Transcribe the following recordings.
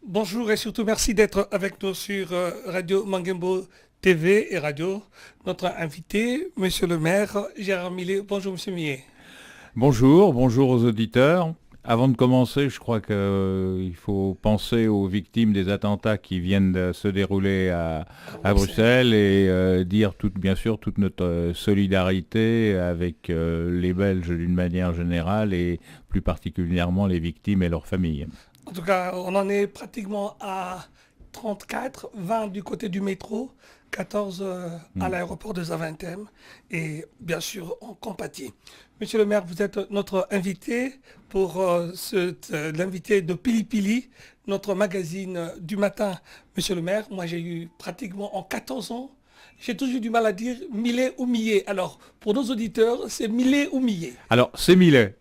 Bonjour et surtout merci d'être avec nous sur Radio Mangembo TV et Radio. Notre invité, Monsieur le maire Gérard Millet. Bonjour Monsieur Millet. Bonjour aux auditeurs. Avant de commencer, je crois qu'il faut penser aux victimes des attentats qui viennent de se dérouler à Bruxelles et dire bien sûr toute notre solidarité avec les Belges d'une manière générale et plus particulièrement les victimes et leurs familles. En tout cas, on en est pratiquement à 34, 20 du côté du métro, 14 à l'aéroport de Zaventem et bien sûr en compatie. Monsieur le maire, vous êtes notre invité pour l'invité de Pili Pili, notre magazine du matin. Monsieur le maire, moi j'ai eu pratiquement en 14 ans, j'ai toujours eu du mal à dire Millet ou Millet. Alors, pour nos auditeurs, c'est Millet ou Millet? Alors, c'est Millet.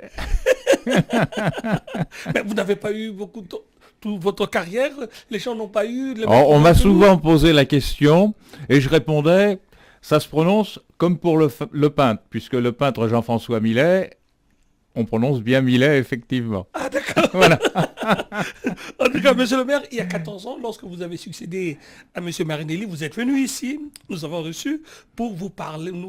Mais vous n'avez pas eu beaucoup de temps. Toute votre carrière, les gens n'ont pas eu... On m'a souvent posé la question et je répondais, ça se prononce comme pour le peintre, puisque le peintre Jean-François Millet, on prononce bien Millet, effectivement. Ah d'accord. Voilà. En tout cas, monsieur le maire, il y a 14 ans, lorsque vous avez succédé à monsieur Marinelli, vous êtes venu ici, nous avons reçu, pour nous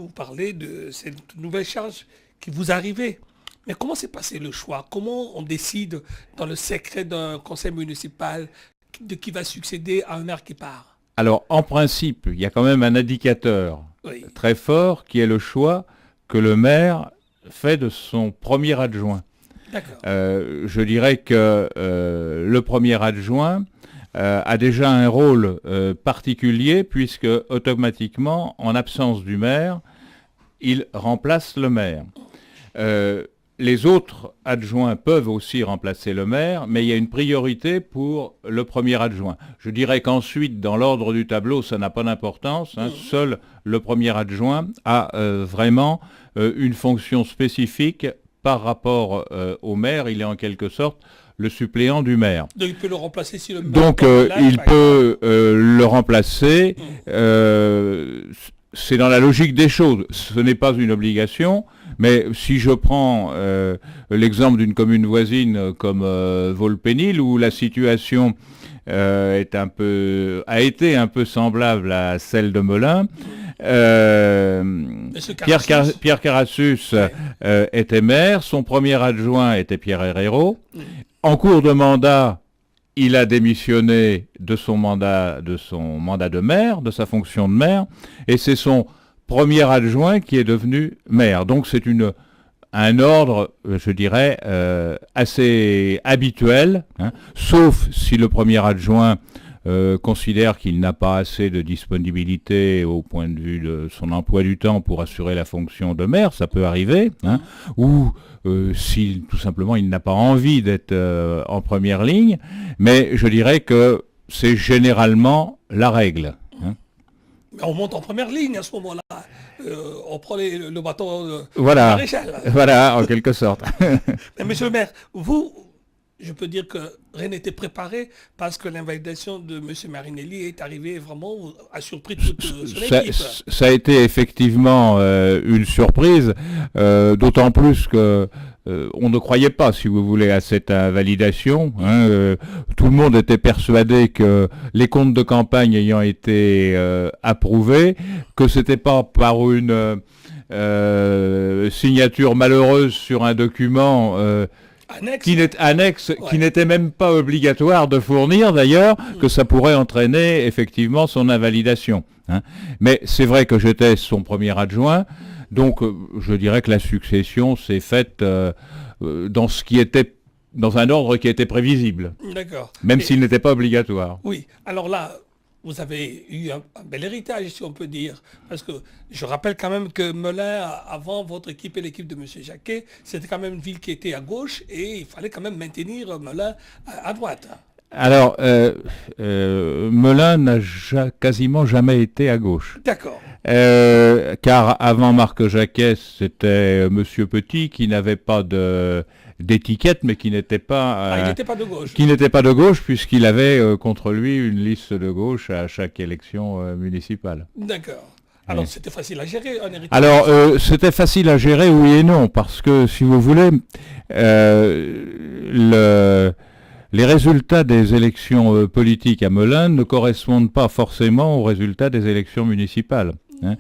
parler de cette nouvelle charge qui vous arrivait. Mais comment s'est passé le choix? Comment on décide dans le secret d'un conseil municipal de qui va succéder à un maire qui part? Alors, en principe, il y a quand même un indicateur très fort qui est le choix que le maire fait de son premier adjoint. D'accord. Je dirais que le premier adjoint a déjà un rôle particulier puisque automatiquement, en absence du maire, il remplace le maire. Les autres adjoints peuvent aussi remplacer le maire, mais il y a une priorité pour le premier adjoint. Je dirais qu'ensuite, dans l'ordre du tableau, ça n'a pas d'importance. Seul le premier adjoint a vraiment une fonction spécifique par rapport au maire. Il est en quelque sorte le suppléant du maire. Donc il peut le remplacer si le maire... Donc il peut le remplacer. C'est dans la logique des choses. Ce n'est pas une obligation. Mais si je prends l'exemple d'une commune voisine comme Volpénile, où la situation a été un peu semblable à celle de Melun, Pierre Carassus était maire, son premier adjoint était Pierre Herrero. En cours de mandat, il a démissionné de son mandat de maire, de sa fonction de maire, et c'est son premier adjoint qui est devenu maire. Donc c'est un ordre, je dirais, assez habituel, sauf si le premier adjoint considère qu'il n'a pas assez de disponibilité au point de vue de son emploi du temps pour assurer la fonction de maire, ça peut arriver, ou si tout simplement il n'a pas envie d'être en première ligne, mais je dirais que c'est généralement la règle. On monte en première ligne à ce moment-là. On prend le bâton voilà. maréchal. Voilà, en quelque sorte. Mais monsieur le maire, vous, je peux dire que rien n'était préparé parce que l'invalidation de monsieur Marinelli est arrivée vraiment, a surpris toute son équipe. Ça a été effectivement une surprise, d'autant plus que on ne croyait pas, si vous voulez, à cette invalidation. Tout le monde était persuadé que les comptes de campagne ayant été approuvés, que c'était pas par une signature malheureuse sur un document qui n'était même pas obligatoire de fournir d'ailleurs, que ça pourrait entraîner effectivement son invalidation. Mais c'est vrai que j'étais son premier adjoint. Donc, je dirais que la succession s'est faite dans un ordre qui était prévisible. D'accord. Même s'il n'était pas obligatoire. Oui. Alors là, vous avez eu un bel héritage, si on peut dire. Parce que je rappelle quand même que Melun, avant votre équipe et l'équipe de M. Jacquet, c'était quand même une ville qui était à gauche et il fallait quand même maintenir Melun à droite. Alors, Melun n'a quasiment jamais été à gauche. D'accord. Car avant Marc Jacquet, c'était Monsieur Petit qui n'avait pas d'étiquette, mais qui n'était pas... il n'était pas de gauche. Qui n'était pas de gauche, puisqu'il avait contre lui une liste de gauche à chaque élection municipale. D'accord. Alors, c'était facile à gérer, en héritage. Alors, c'était facile à gérer, oui et non, parce que, si vous voulez, les résultats des élections politiques à Melun ne correspondent pas forcément aux résultats des élections municipales. Hein.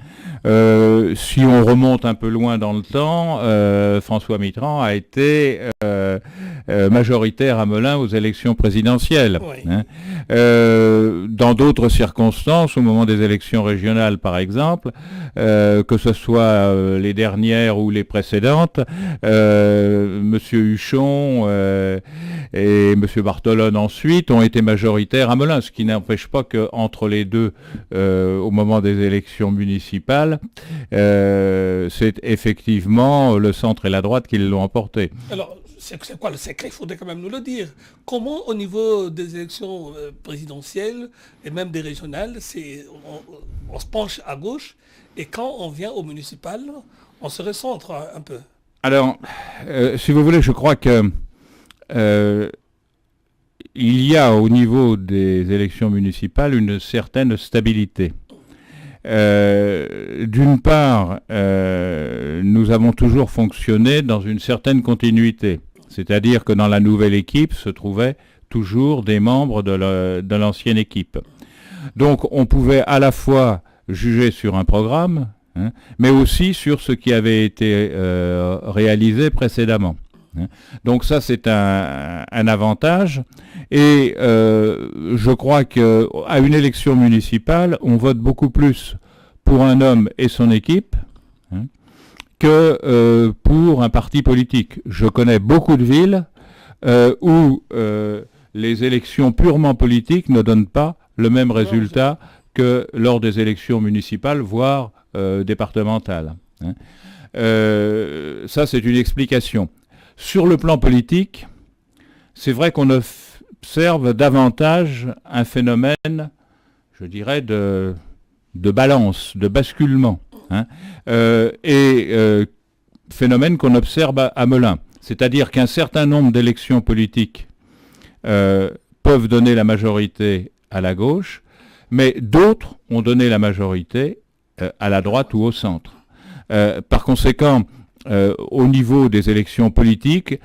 Si on remonte un peu loin dans le temps, François Mitterrand a été majoritaire à Melun aux élections présidentielles. Oui. Hein. Dans d'autres circonstances, au moment des élections régionales par exemple, que ce soit les dernières ou les précédentes, Monsieur Huchon et M. Bartolone ensuite ont été majoritaires à Melun, ce qui n'empêche pas qu'entre les deux, au moment des élections municipales, c'est effectivement le centre et la droite qui l'ont emporté. Alors, c'est quoi le secret? Il faudrait quand même nous le dire. Comment, au niveau des élections présidentielles et même des régionales, on se penche à gauche et quand on vient au municipal, on se recentre un peu? Alors, si vous voulez, je crois que il y a au niveau des élections municipales une certaine stabilité. D'une part, nous avons toujours fonctionné dans une certaine continuité. C'est-à-dire que dans la nouvelle équipe se trouvaient toujours des membres de l'ancienne équipe. Donc on pouvait à la fois juger sur un programme, hein, mais aussi sur ce qui avait été réalisé précédemment. Hein. Donc ça c'est un avantage. Et je crois qu'à une élection municipale, on vote beaucoup plus pour un homme et son équipe, hein, que pour un parti politique. Je connais beaucoup de villes où les élections purement politiques ne donnent pas le même résultat que lors des élections municipales, voire départementales. Hein. Ça, c'est une explication. Sur le plan politique, c'est vrai qu'on observe davantage un phénomène, je dirais, de balance, de basculement. Hein, phénomène qu'on observe à Melun. C'est-à-dire qu'un certain nombre d'élections politiques peuvent donner la majorité à la gauche, mais d'autres ont donné la majorité à la droite ou au centre. Par conséquent, au niveau des élections politiques,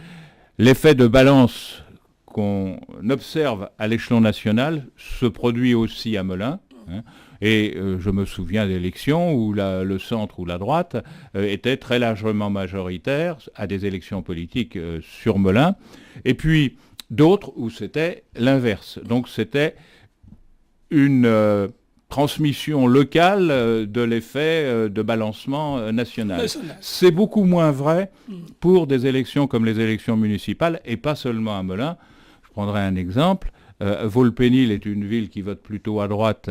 l'effet de balance qu'on observe à l'échelon national se produit aussi à Melun. Hein, et je me souviens d'élections où le centre ou la droite était très largement majoritaire à des élections politiques sur Melun, et puis d'autres où c'était l'inverse. Donc c'était une transmission locale de l'effet de balancement national. C'est beaucoup moins vrai pour des élections comme les élections municipales, et pas seulement à Melun. Je prendrai un exemple. Volpénil est une ville qui vote plutôt à droite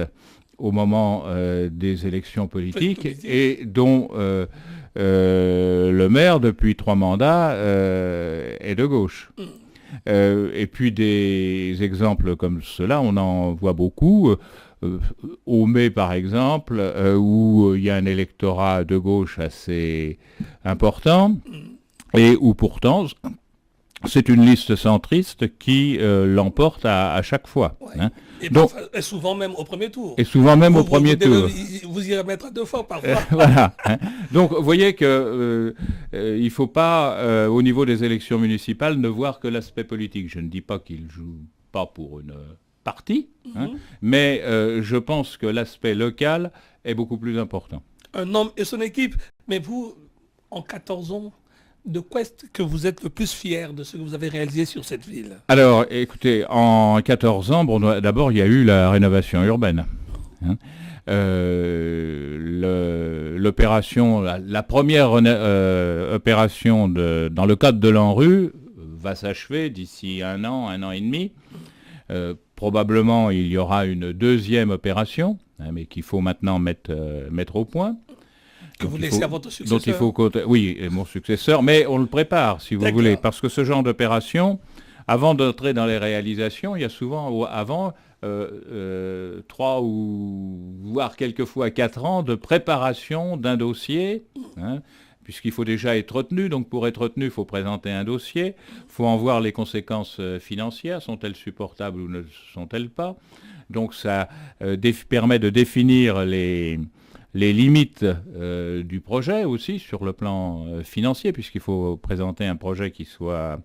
au moment des élections politiques et dont le maire, depuis 3 mandats, est de gauche. Et puis des exemples comme cela, on en voit beaucoup. Aumé, par exemple, où il y a un électorat de gauche assez important et où pourtant c'est une liste centriste qui l'emporte à chaque fois. Ouais. Hein. Et souvent même au premier tour. Et souvent même au premier tour. Vous y remettre 2 fois parfois. Voilà. Hein. Donc vous voyez que il ne faut pas, au niveau des élections municipales, ne voir que l'aspect politique. Je ne dis pas qu'il ne joue pas pour une partie, hein, mais je pense que l'aspect local est beaucoup plus important. Un homme et son équipe. Mais vous, en 14 ans, de quoi est-ce que vous êtes le plus fier de ce que vous avez réalisé sur cette ville? Alors, écoutez, en 14 ans, bon, d'abord, il y a eu la rénovation urbaine. Hein. L'opération, la première opération dans le cadre de l'ANRU va s'achever d'ici un an et demi. Probablement, il y aura une deuxième opération, hein, mais qu'il faut maintenant mettre au point. Que vous laissez à votre successeur. Oui, et mon successeur, mais on le prépare, si vous voulez, parce que ce genre d'opération Avant d'entrer dans les réalisations, il y a souvent avant 3 ou voire quelquefois 4 ans de préparation d'un dossier, hein, puisqu'il faut déjà être retenu. Donc pour être retenu, il faut présenter un dossier, il faut en voir les conséquences financières, sont-elles supportables ou ne sont-elles pas. Donc ça permet de définir les limites du projet aussi sur le plan financier, puisqu'il faut présenter un projet qui soit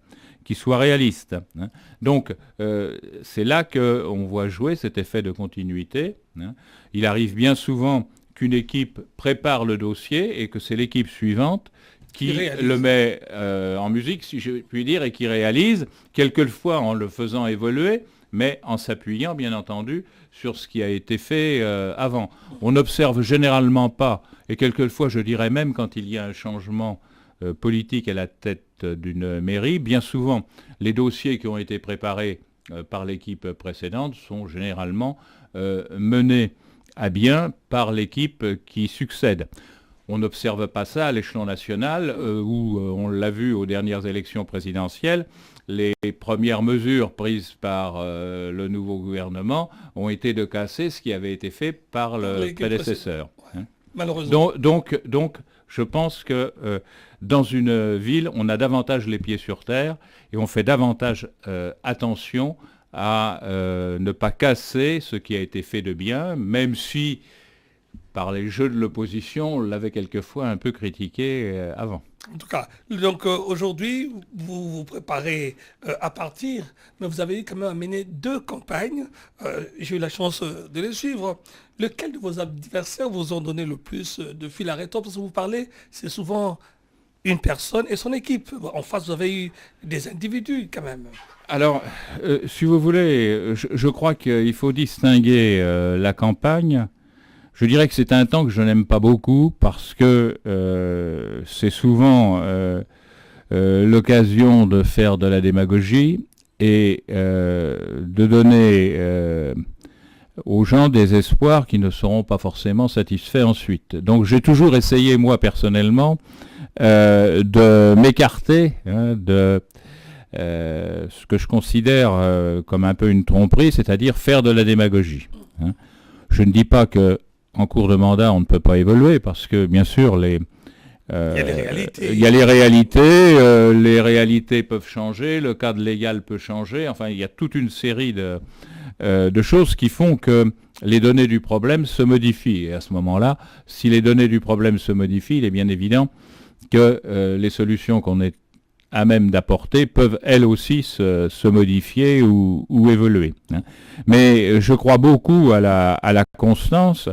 réaliste. Hein. Donc c'est là qu'on voit jouer cet effet de continuité. Hein. Il arrive bien souvent qu'une équipe prépare le dossier et que c'est l'équipe suivante qui le met en musique, si je puis dire, et qui réalise, quelquefois en le faisant évoluer, mais en s'appuyant, bien entendu, sur ce qui a été fait avant. On n'observe généralement pas, et quelquefois, je dirais même quand il y a un changement politique à la tête d'une mairie, bien souvent, les dossiers qui ont été préparés par l'équipe précédente sont généralement menés à bien par l'équipe qui succède. On n'observe pas ça à l'échelon national, où on l'a vu aux dernières élections présidentielles, les premières mesures prises par le nouveau gouvernement ont été de casser ce qui avait été fait par le prédécesseur. Hein. Malheureusement. Donc, je pense que dans une ville, on a davantage les pieds sur terre et on fait davantage attention à ne pas casser ce qui a été fait de bien, même si, par les jeux de l'opposition, on l'avait quelquefois un peu critiqué avant. En tout cas, donc aujourd'hui, vous vous préparez à partir, mais vous avez quand même à mener 2 campagnes. J'ai eu la chance de les suivre. Lequel de vos adversaires vous ont donné le plus de fil à retordre? Parce que vous parlez, c'est souvent une personne et son équipe. En face, vous avez eu des individus quand même. Alors, si vous voulez, je crois qu'il faut distinguer la campagne. Je dirais que c'est un temps que je n'aime pas beaucoup parce que c'est souvent l'occasion de faire de la démagogie et de donner aux gens des espoirs qui ne seront pas forcément satisfaits ensuite. Donc j'ai toujours essayé, moi personnellement, de m'écarter de ce que je considère comme un peu une tromperie, c'est-à-dire faire de la démagogie. Hein. Je ne dis pas que en cours de mandat, on ne peut pas évoluer parce que, bien sûr, il y a les réalités. Les réalités peuvent changer, le cadre légal peut changer. Enfin, il y a toute une série de choses qui font que les données du problème se modifient. Et à ce moment-là, si les données du problème se modifient, il est bien évident que les solutions qu'on est à même d'apporter peuvent elles aussi se modifier ou évoluer. Hein. Mais je crois beaucoup à la constance.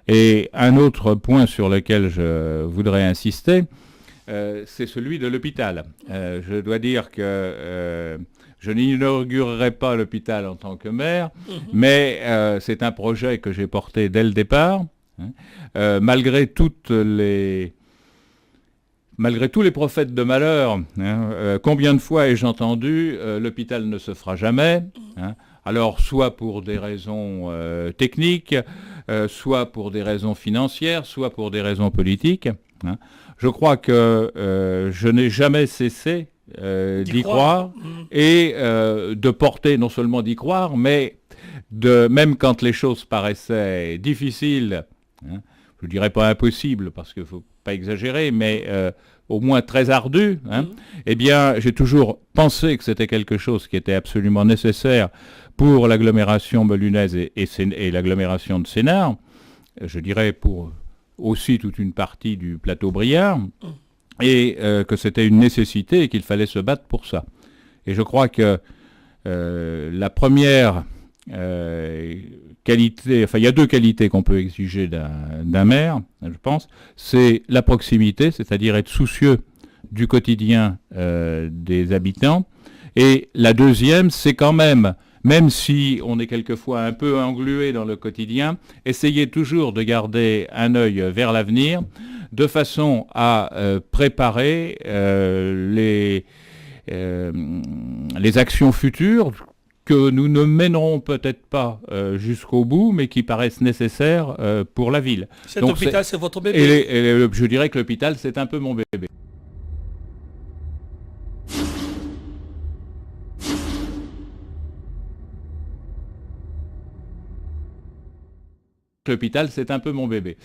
Et un autre point sur lequel je voudrais insister, c'est celui de l'hôpital. Je dois dire que je n'inaugurerai pas l'hôpital en tant que maire, mais c'est un projet que j'ai porté dès le départ, hein, malgré tous les prophètes de malheur. Hein, combien de fois ai-je entendu l'hôpital ne se fera jamais, hein, alors soit pour des raisons techniques, soit pour des raisons financières, soit pour des raisons politiques. Hein. Je crois que je n'ai jamais cessé d'y croire et de porter, non seulement d'y croire, mais même quand les choses paraissaient difficiles, hein, je ne dirais pas impossibles parce qu'il ne faut pas exagérer, mais au moins très ardues, hein, eh bien j'ai toujours pensé que c'était quelque chose qui était absolument nécessaire pour l'agglomération melunaise et l'agglomération de Sénart, je dirais pour aussi toute une partie du plateau briard, et que c'était une nécessité et qu'il fallait se battre pour ça. Et je crois que la première qualité, enfin il y a 2 qualités qu'on peut exiger d'un maire, je pense, c'est la proximité, c'est-à-dire être soucieux du quotidien des habitants, et la deuxième, c'est quand même si on est quelquefois un peu englué dans le quotidien, essayer toujours de garder un œil vers l'avenir, de façon à préparer les actions futures que nous ne mènerons peut-être pas jusqu'au bout, mais qui paraissent nécessaires pour la ville. Cet hôpital, c'est votre bébé. Je dirais que l'hôpital, c'est un peu mon bébé. l'hôpital, c'est un peu mon bébé.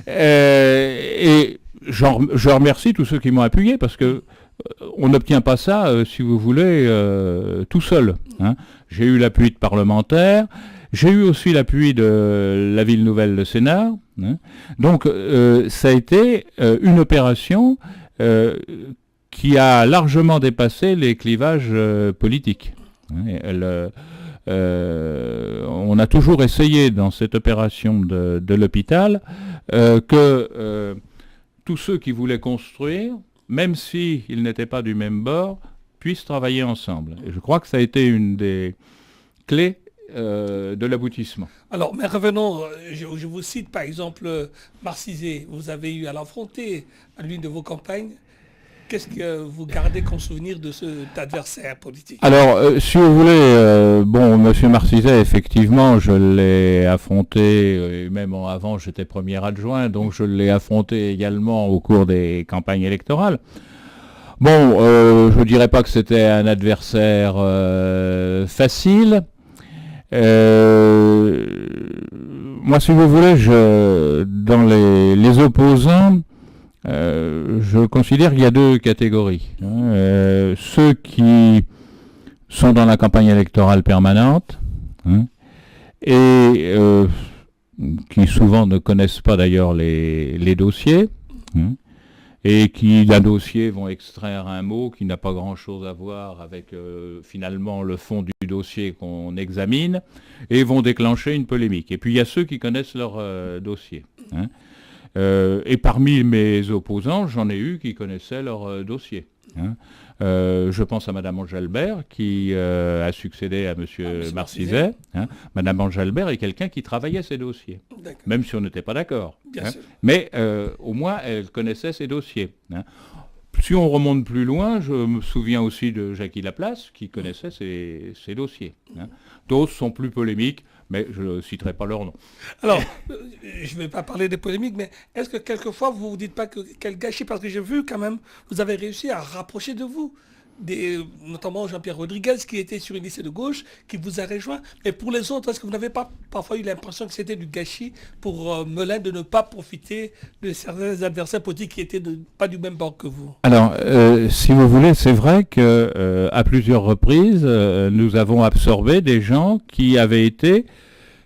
Et je remercie tous ceux qui m'ont appuyé parce que on n'obtient pas ça, si vous voulez, tout seul. Hein. J'ai eu l'appui de parlementaires, j'ai eu aussi l'appui de la ville nouvelle de Sénart. Hein. Donc, ça a été une opération qui a largement dépassé les clivages politiques. Hein. On a toujours essayé dans cette opération de l'hôpital que tous ceux qui voulaient construire, même s'ils n'étaient pas du même bord, puissent travailler ensemble. Et je crois que ça a été une des clés de l'aboutissement. Alors, mais revenons, je vous cite par exemple Marcisé, vous avez eu à l'affronter à l'une de vos campagnes. Qu'est-ce que vous gardez comme souvenir de cet adversaire politique? Alors, si vous voulez, M. Marcisé, effectivement, je l'ai affronté, et même avant, j'étais premier adjoint, donc je l'ai affronté également au cours des campagnes électorales. Je ne dirais pas que c'était un adversaire facile. Moi, si vous voulez, dans les opposants, je considère qu'il y a deux catégories. Ceux qui sont dans la campagne électorale permanente et qui souvent ne connaissent pas d'ailleurs les dossiers et qui, d'un dossier, vont extraire un mot qui n'a pas grand-chose à voir avec finalement le fond du dossier qu'on examine et vont déclencher une polémique. Et puis il y a ceux qui connaissent leur dossier. Et parmi mes opposants, j'en ai eu qui connaissaient leur dossier. Je pense à Mme Ange-Albert qui a succédé à M. Marcisé. Mme Ange-Albert est quelqu'un qui travaillait ses dossiers, même si on n'était pas d'accord. Mais au moins, elle connaissait ses dossiers. Si on remonte plus loin, je me souviens aussi de Jackie Laplace qui connaissait ses dossiers. D'autres sont plus polémiques, mais je ne citerai pas leur nom. Alors, je ne vais pas parler des polémiques, mais est-ce que quelquefois vous ne vous dites pas quel gâchis, parce que j'ai vu quand même, vous avez réussi à rapprocher de vous, notamment Jean-Pierre Rodriguez qui était sur une liste de gauche, qui vous a rejoint. Mais pour les autres, est-ce que vous n'avez pas parfois eu l'impression que c'était du gâchis pour Melun de ne pas profiter de certains adversaires politiques qui étaient pas du même bord que vous? Alors, si vous voulez, c'est vrai que à plusieurs reprises, nous avons absorbé des gens qui avaient été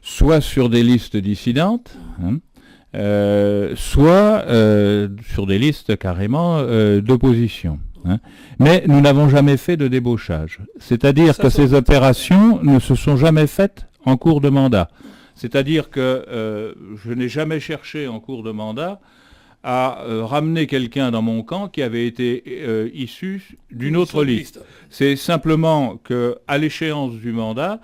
soit sur des listes dissidentes, soit sur des listes carrément d'opposition. Mais nous n'avons jamais fait de débauchage. C'est-à-dire que ces opérations ne se sont jamais faites en cours de mandat. C'est-à-dire que je n'ai jamais cherché en cours de mandat à ramener quelqu'un dans mon camp qui avait été issu d'une autre liste. C'est simplement qu'à l'échéance du mandat,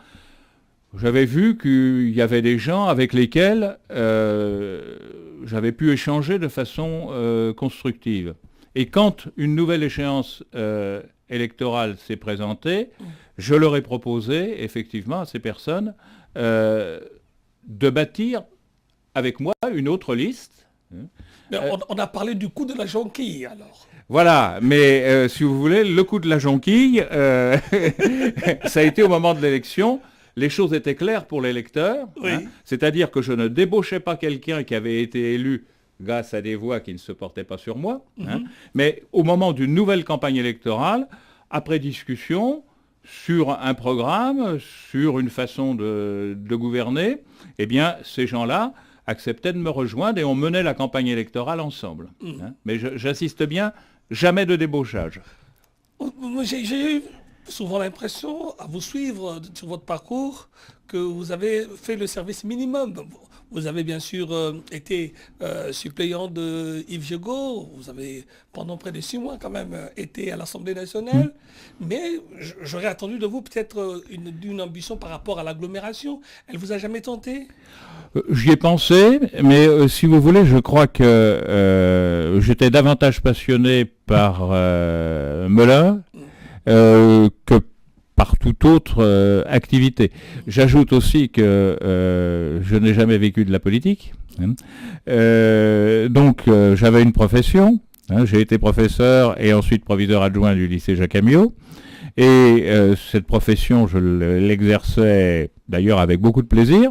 j'avais vu qu'il y avait des gens avec lesquels j'avais pu échanger de façon constructive. Et quand une nouvelle échéance électorale s'est présentée, je leur ai proposé, effectivement, à ces personnes, de bâtir avec moi une autre liste. Mais on a parlé du coup de la jonquille, alors. Voilà, mais si vous voulez, le coup de la jonquille, ça a été au moment de l'élection. Les choses étaient claires pour l'électeur, c'est-à-dire que je ne débauchais pas quelqu'un qui avait été élu grâce à des voix qui ne se portaient pas sur moi, mais au moment d'une nouvelle campagne électorale, après discussion sur un programme, sur une façon de gouverner, eh bien, ces gens-là acceptaient de me rejoindre et on menait la campagne électorale ensemble. Mais j'insiste bien, jamais de débauchage. J'ai eu souvent l'impression, à vous suivre sur votre parcours, que vous avez fait le service minimum. Vous avez bien sûr été suppléant de Yves Jegot, vous avez pendant près de 6 mois quand même été à l'Assemblée nationale, mais j'aurais attendu de vous peut-être une ambition par rapport à l'agglomération. Elle vous a jamais tenté? J'y ai pensé, mais si vous voulez, je crois que j'étais davantage passionné par Melun que par toute autre activité. J'ajoute aussi que je n'ai jamais vécu de la politique. Donc j'avais une profession. J'ai été professeur et ensuite proviseur adjoint du lycée Jacques Amiot. Et cette profession, je l'exerçais d'ailleurs avec beaucoup de plaisir.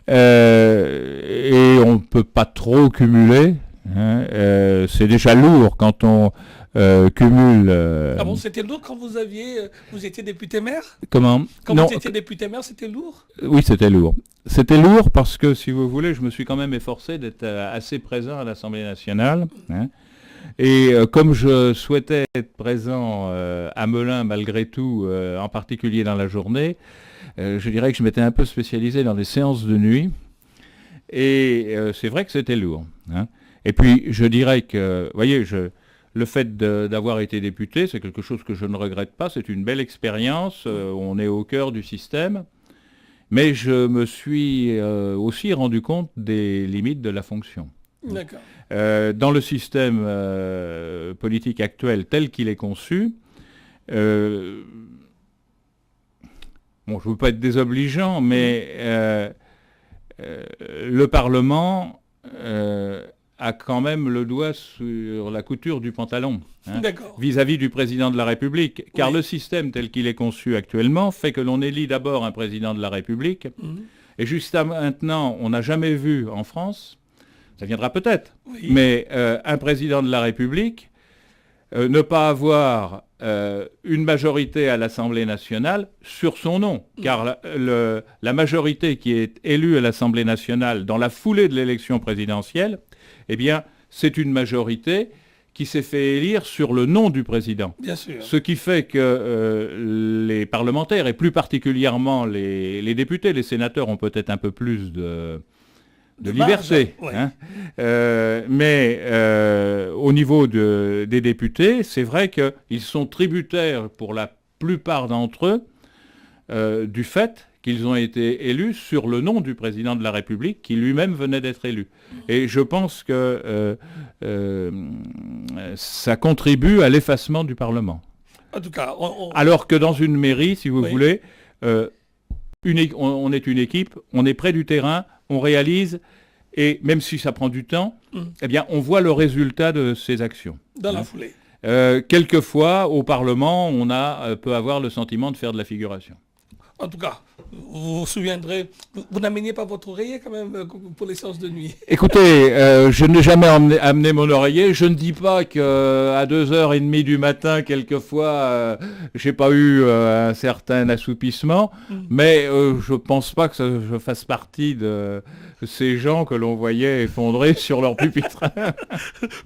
Et on ne peut pas trop cumuler. Hein, c'est déjà lourd quand on cumule. Ah bon, c'était lourd quand vous étiez député-maire? Comment? Quand Non, vous étiez député-maire, c'était lourd? oui, c'était lourd. C'était lourd parce que, si vous voulez, je me suis quand même efforcé d'être assez présent à l'Assemblée nationale. Hein. Et comme je souhaitais être présent à Melun malgré tout, en particulier dans la journée, je dirais que je m'étais un peu spécialisé dans les séances de nuit. Et c'est vrai que c'était lourd. Hein. Et puis, je dirais que, vous voyez, le fait d'avoir été député, c'est quelque chose que je ne regrette pas. C'est une belle expérience. On est au cœur du système. Mais je me suis aussi rendu compte des limites de la fonction. D'accord. Dans le système politique actuel tel qu'il est conçu, bon, je ne veux pas être désobligeant, mais le Parlement a quand même le doigt sur la couture du pantalon, hein, vis-à-vis du président de la République. Car le système tel qu'il est conçu actuellement fait que l'on élit d'abord un président de la République, et jusqu'à maintenant, on n'a jamais vu en France, ça viendra peut-être, mais un président de la République ne pas avoir une majorité à l'Assemblée nationale sur son nom. Car la majorité qui est élue à l'Assemblée nationale dans la foulée de l'élection présidentielle, eh bien, c'est une majorité qui s'est fait élire sur le nom du président. Bien sûr. Ce qui fait que les parlementaires, et plus particulièrement les députés, les sénateurs ont peut-être un peu plus de liberté. Hein. Mais au niveau des députés, c'est vrai qu'ils sont tributaires pour la plupart d'entre eux du fait qu'ils ont été élus sur le nom du président de la République qui lui-même venait d'être élu. Et je pense que ça contribue à l'effacement du Parlement. En tout cas, alors que dans une mairie, si vous voulez, on est une équipe, on est près du terrain, on réalise, et même si ça prend du temps, eh bien, on voit le résultat de ces actions. Dans la foulée. Quelquefois, au Parlement, on peut avoir le sentiment de faire de la figuration. En tout cas, vous vous souviendrez, vous n'ameniez pas votre oreiller quand même pour les séances de nuit? Écoutez, je n'ai jamais amené mon oreiller. Je ne dis pas qu'à 2h30 du matin, quelquefois, j'ai pas eu un certain assoupissement, mais je pense pas que je fasse partie de ces gens que l'on voyait effondrer sur leur pupitre.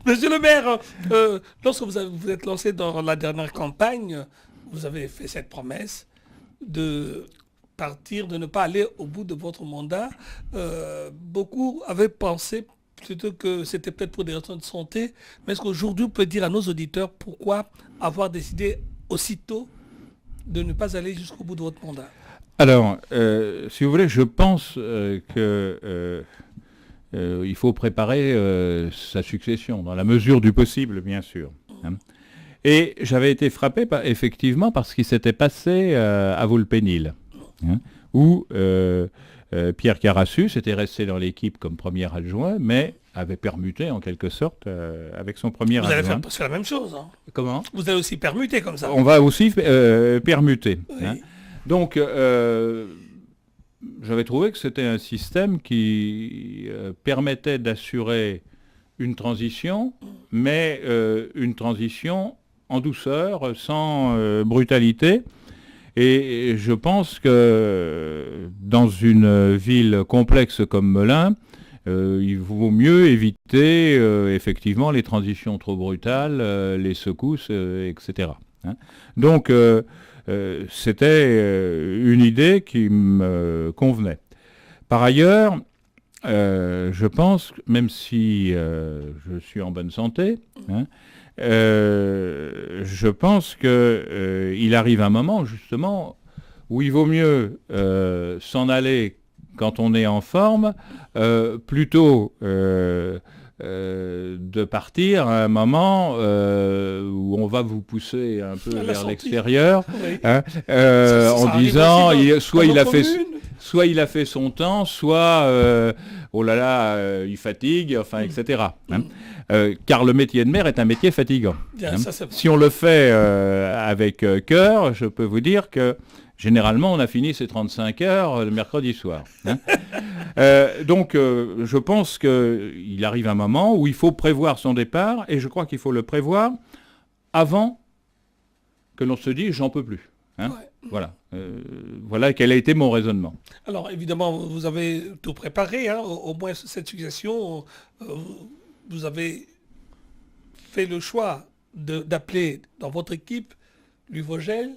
Monsieur le maire, lorsque vous êtes lancé dans la dernière campagne, vous avez fait cette promesse de partir, de ne pas aller au bout de votre mandat. Beaucoup avaient pensé plutôt que c'était peut-être pour des raisons de santé, mais est-ce qu'aujourd'hui on peut dire à nos auditeurs pourquoi avoir décidé aussitôt de ne pas aller jusqu'au bout de votre mandat? Alors, si vous voulez, je pense qu'il faut préparer sa succession, dans la mesure du possible, bien sûr. Hein. Et j'avais été frappé effectivement par ce qui s'était passé à Vulpénil, hein, où Pierre Carassus était resté dans l'équipe comme premier adjoint, mais avait permuté en quelque sorte avec son premier adjoint. Vous allez faire la même chose. Hein. Comment? Vous allez aussi permuter comme ça. On va aussi permuter. Oui. Hein. Donc, j'avais trouvé que c'était un système qui permettait d'assurer une transition, mais une transition en douceur, sans brutalité. Et je pense que dans une ville complexe comme Melun, il vaut mieux éviter effectivement les transitions trop brutales, les secousses, etc. Hein. Donc, c'était une idée qui me convenait. Par ailleurs, je pense, même si je suis en bonne santé, hein, je pense qu'il arrive un moment, justement, où il vaut mieux s'en aller quand on est en forme, plutôt de partir à un moment où on va vous pousser un peu vers l'extérieur, hein, en disant soit il a fait son temps, soit oh là là, il fatigue, enfin, etc. Hein. car le métier de maire est un métier fatigant. Bien, ça, c'est bon. Si on le fait avec cœur, je peux vous dire que généralement, on a fini ces 35 heures le mercredi soir. Donc, je pense qu'il arrive un moment où il faut prévoir son départ, et je crois qu'il faut le prévoir avant que l'on se dise « j'en peux plus ». Ouais. Voilà. Voilà quel a été mon raisonnement. Alors, évidemment, vous avez tout préparé, hein, au moins cette succession. Vous avez fait le choix d'appeler dans votre équipe Louis Vogel.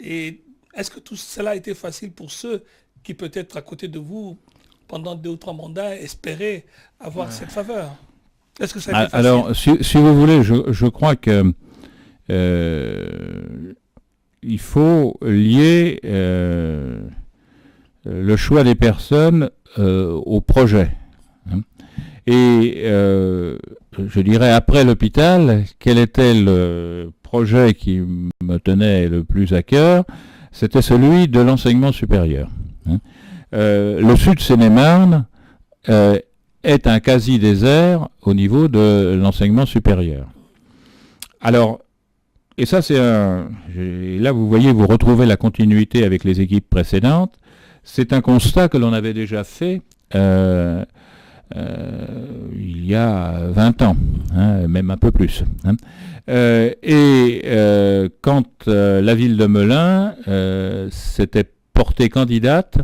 Et est-ce que tout cela a été facile pour ceux qui, peut-être à côté de vous, pendant 2 ou 3 mandats, espéraient avoir cette faveur? Est-ce que ça a été facile? Alors, si vous voulez, je crois que il faut lier le choix des personnes au projet. Et je dirais, après l'hôpital, quel était le projet qui me tenait le plus à cœur? C'était celui de l'enseignement supérieur. Le Sud Seine-et-Marne est un quasi-désert au niveau de l'enseignement supérieur. Alors, et ça c'est là vous voyez, vous retrouvez la continuité avec les équipes précédentes. C'est un constat que l'on avait déjà fait il y a 20 ans, même un peu plus. Quand la ville de Melun s'était portée candidate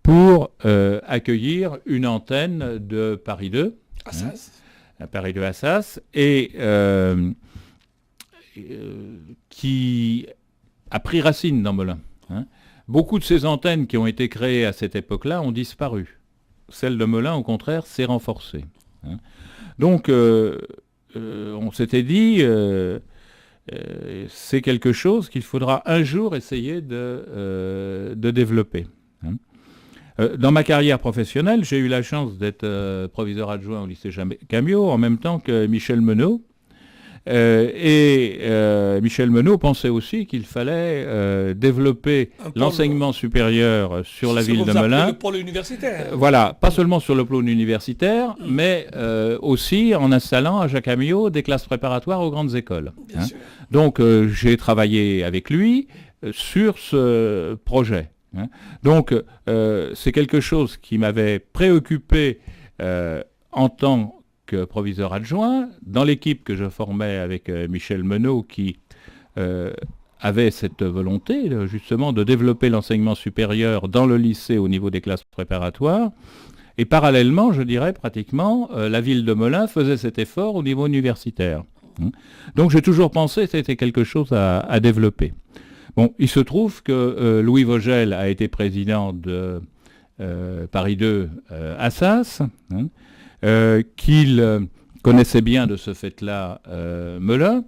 pour accueillir une antenne de Paris 2, Paris 2 Assas, et qui a pris racine dans Melun. Beaucoup de ces antennes qui ont été créées à cette époque-là ont disparu. Celle de Melun, au contraire, s'est renforcée. Donc, on s'était dit, c'est quelque chose qu'il faudra un jour essayer de développer. Dans ma carrière professionnelle, j'ai eu la chance d'être proviseur adjoint au lycée Camiot, en même temps que Michel Menot. Michel Menot pensait aussi qu'il fallait développer l'enseignement supérieur sur la ville de Melun. Le pôle universitaire. Voilà, pas seulement sur le plan universitaire, mais aussi en installant à Jacques Amiot des classes préparatoires aux grandes écoles. Bien sûr. Donc j'ai travaillé avec lui sur ce projet. Donc c'est quelque chose qui m'avait préoccupé en tant que proviseur adjoint, dans l'équipe que je formais avec Michel Menot, qui avait cette volonté justement de développer l'enseignement supérieur dans le lycée au niveau des classes préparatoires. Et parallèlement, je dirais pratiquement, la ville de Melun faisait cet effort au niveau universitaire. Donc j'ai toujours pensé que c'était quelque chose à développer. Bon, il se trouve que Louis Vogel a été président de Paris 2 Assas, qu'il connaissait bien de ce fait-là Melun.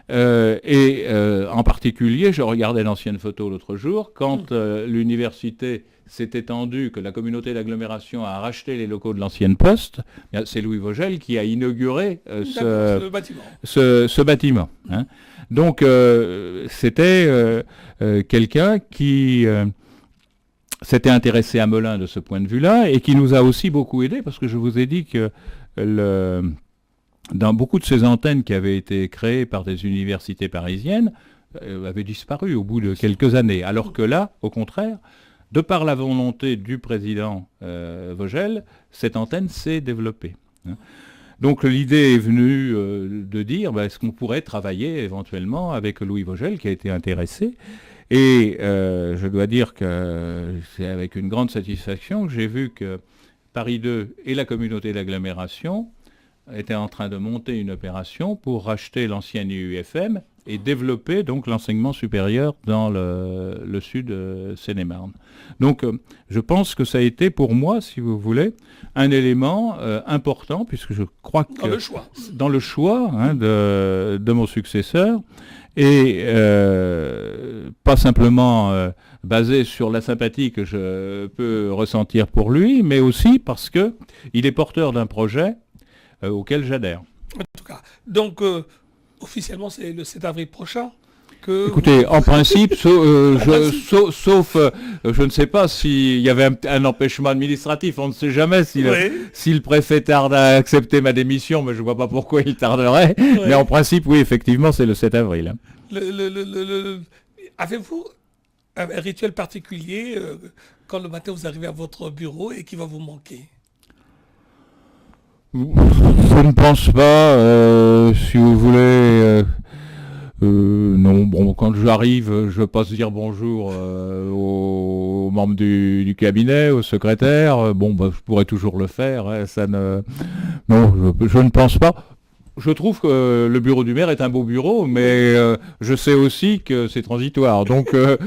En particulier, je regardais l'ancienne photo l'autre jour, quand l'université s'est étendue, que la communauté d'agglomération a racheté les locaux de l'ancienne poste, c'est Louis Vogel qui a inauguré ce bâtiment. Donc c'était quelqu'un qui s'était intéressé à Melun de ce point de vue-là et qui nous a aussi beaucoup aidé, parce que je vous ai dit que dans beaucoup de ces antennes qui avaient été créées par des universités parisiennes avaient disparu au bout de quelques années. Alors que là, au contraire, de par la volonté du président Vogel, cette antenne s'est développée. Donc l'idée est venue de dire, est-ce qu'on pourrait travailler éventuellement avec Louis Vogel, qui a été intéressé. Et je dois dire que c'est avec une grande satisfaction que j'ai vu que Paris 2 et la communauté d'agglomération étaient en train de monter une opération pour racheter l'ancienne IUFM et développer donc l'enseignement supérieur dans le sud Seine-et-Marne. Donc je pense que ça a été pour moi, si vous voulez, un élément important, puisque je crois que dans le choix de mon successeur, et pas simplement basé sur la sympathie que je peux ressentir pour lui, mais aussi parce qu'il est porteur d'un projet auquel j'adhère. En tout cas, donc officiellement c'est le 7 avril prochain. que... Écoutez, en principe, sauf, je ne sais pas s'il y avait un empêchement administratif, on ne sait jamais si le préfet tarde à accepter ma démission, mais je ne vois pas pourquoi il tarderait. Oui. Mais en principe, oui, effectivement, c'est le 7 avril. Avez-vous un rituel particulier quand le matin vous arrivez à votre bureau et qui va vous manquer? Je ne pense pas, si vous voulez... non, bon, quand j'arrive, je passe dire bonjour aux membres du cabinet, au secrétaire. Bon, bah, je pourrais toujours le faire. Hein, non, je ne pense pas. Je trouve que le bureau du maire est un beau bureau, mais je sais aussi que c'est transitoire. Donc, je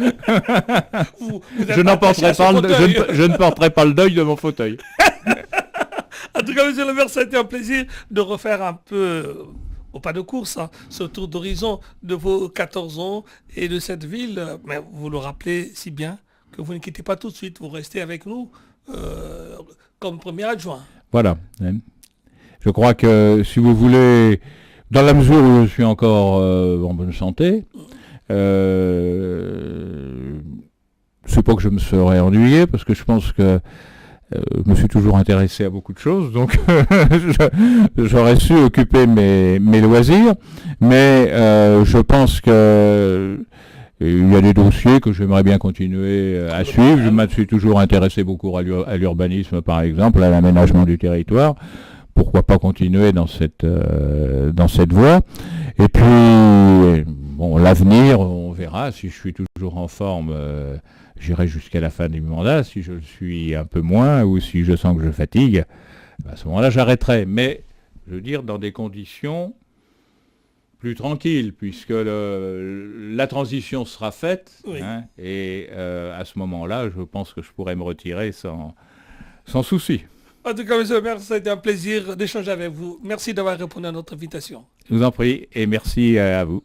ne porterai pas le deuil de mon fauteuil. En tout cas, monsieur le maire, ça a été un plaisir de refaire un peu... au pas de course, hein, ce tour d'horizon de vos 14 ans et de cette ville. Mais vous le rappelez si bien que vous ne quittez pas tout de suite, vous restez avec nous comme premier adjoint. Voilà. Je crois que si vous voulez, dans la mesure où je suis encore en bonne santé, c'est pas que je me serais ennuyé, parce que je pense que je me suis toujours intéressé à beaucoup de choses, donc j'aurais su occuper mes loisirs, mais je pense que il y a des dossiers que j'aimerais bien continuer à suivre. Je me suis toujours intéressé beaucoup à l'urbanisme, par exemple, à l'aménagement du territoire. Pourquoi pas continuer dans cette voie. Et puis, bon, l'avenir, on verra. Si je suis toujours en forme, j'irai jusqu'à la fin du mandat. Si je le suis un peu moins ou si je sens que je fatigue, à ce moment-là, j'arrêterai. Mais, je veux dire, dans des conditions plus tranquilles, puisque la transition sera faite. Oui. Hein, et à ce moment-là, je pense que je pourrais me retirer sans souci. En tout cas, monsieur le maire, ça a été un plaisir d'échanger avec vous. Merci d'avoir répondu à notre invitation. Je vous en prie et merci à vous.